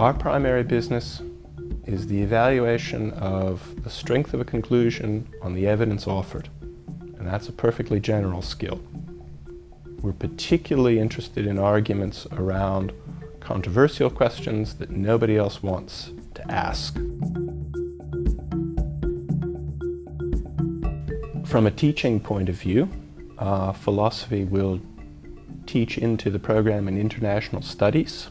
Our primary business is the evaluation of the strength of a conclusion on the evidence offered, and that's a perfectly general skill. We're particularly interested in arguments around controversial questions that nobody else wants to ask. From a teaching point of view, philosophy will teach into the program in international studies.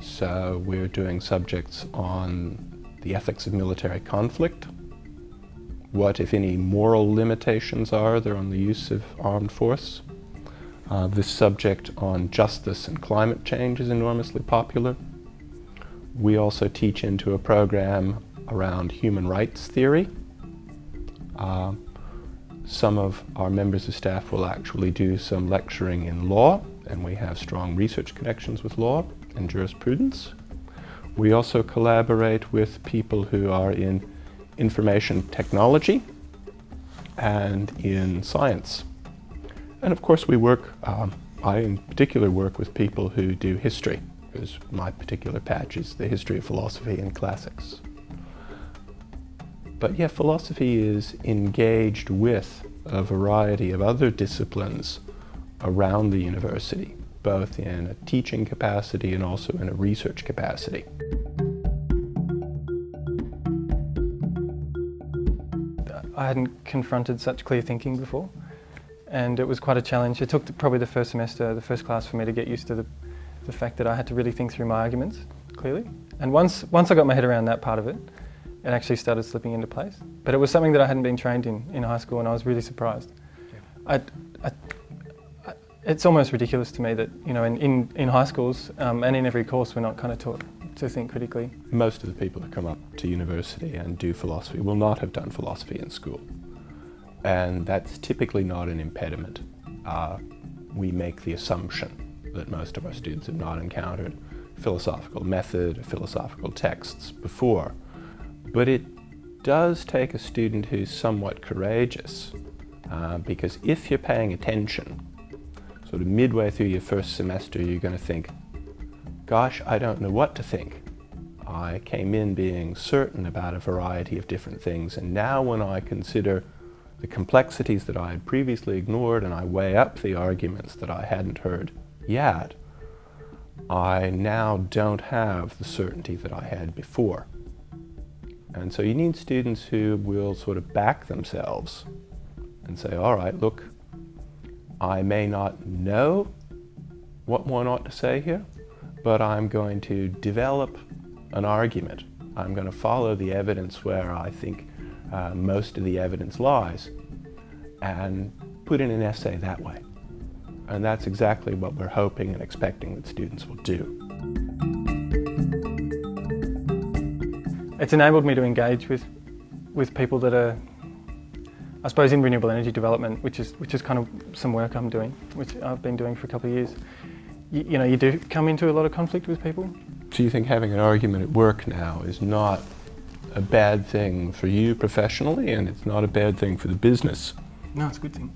So we're doing subjects on the ethics of military conflict, what, if any, moral limitations are there on the use of armed force. This subject on justice and climate change is enormously popular. We also teach into a program around human rights theory. Some of our members of staff will actually do some lecturing in law, and we have strong research connections with law and jurisprudence. We also collaborate with people who are in information technology and in science. And of course we work, I in particular work with people who do history, because my particular patch is the history of philosophy and classics. But yeah, philosophy is engaged with a variety of other disciplines around the university, both in a teaching capacity and also in a research capacity. I hadn't confronted such clear thinking before, and it was quite a challenge. It took probably the first semester, the first class, for me to get used to the fact that I had to really think through my arguments clearly. And once I got my head around that part of it, it actually started slipping into place. But it was something that I hadn't been trained in high school, and I was really surprised. Yeah. It's almost ridiculous to me that, you know, in high schools and in every course we're not kind of taught to think critically. Most of the people that come up to university and do philosophy will not have done philosophy in school. And that's typically not an impediment. We make the assumption that most of our students have not encountered philosophical method or philosophical texts before. But it does take a student who's somewhat courageous, because if you're paying attention, sort of midway through your first semester, you're going to think, gosh, I don't know what to think. I came in being certain about a variety of different things, and now when I consider the complexities that I had previously ignored and I weigh up the arguments that I hadn't heard yet, I now don't have the certainty that I had before. And so you need students who will sort of back themselves and say, all right, look, I may not know what one ought to say here, but I'm going to develop an argument. I'm going to follow the evidence where I think most of the evidence lies and put in an essay that way. And that's exactly what we're hoping and expecting that students will do. It's enabled me to engage with people that are, I suppose, in renewable energy development, which is kind of some work I'm doing, which I've been doing for a couple of years. You know, you do come into a lot of conflict with people. So you think having an argument at work now is not a bad thing for you professionally, and it's not a bad thing for the business? No, it's a good thing.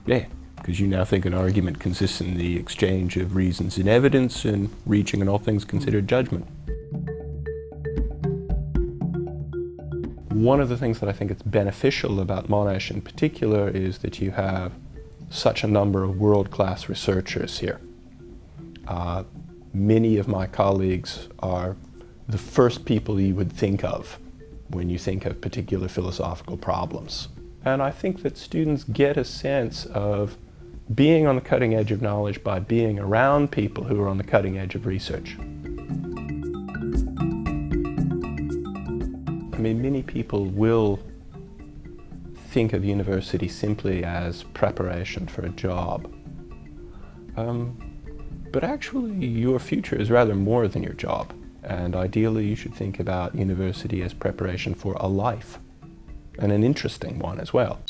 Yeah, because you now think an argument consists in the exchange of reasons and evidence and reaching an all things considered judgment. One of the things that I think it's beneficial about Monash in particular is that you have such a number of world-class researchers here. Many of my colleagues are the first people you would think of when you think of particular philosophical problems. And I think that students get a sense of being on the cutting edge of knowledge by being around people who are on the cutting edge of research. I mean, many people will think of university simply as preparation for a job. But actually, your future is rather more than your job. And ideally, you should think about university as preparation for a life, and an interesting one as well.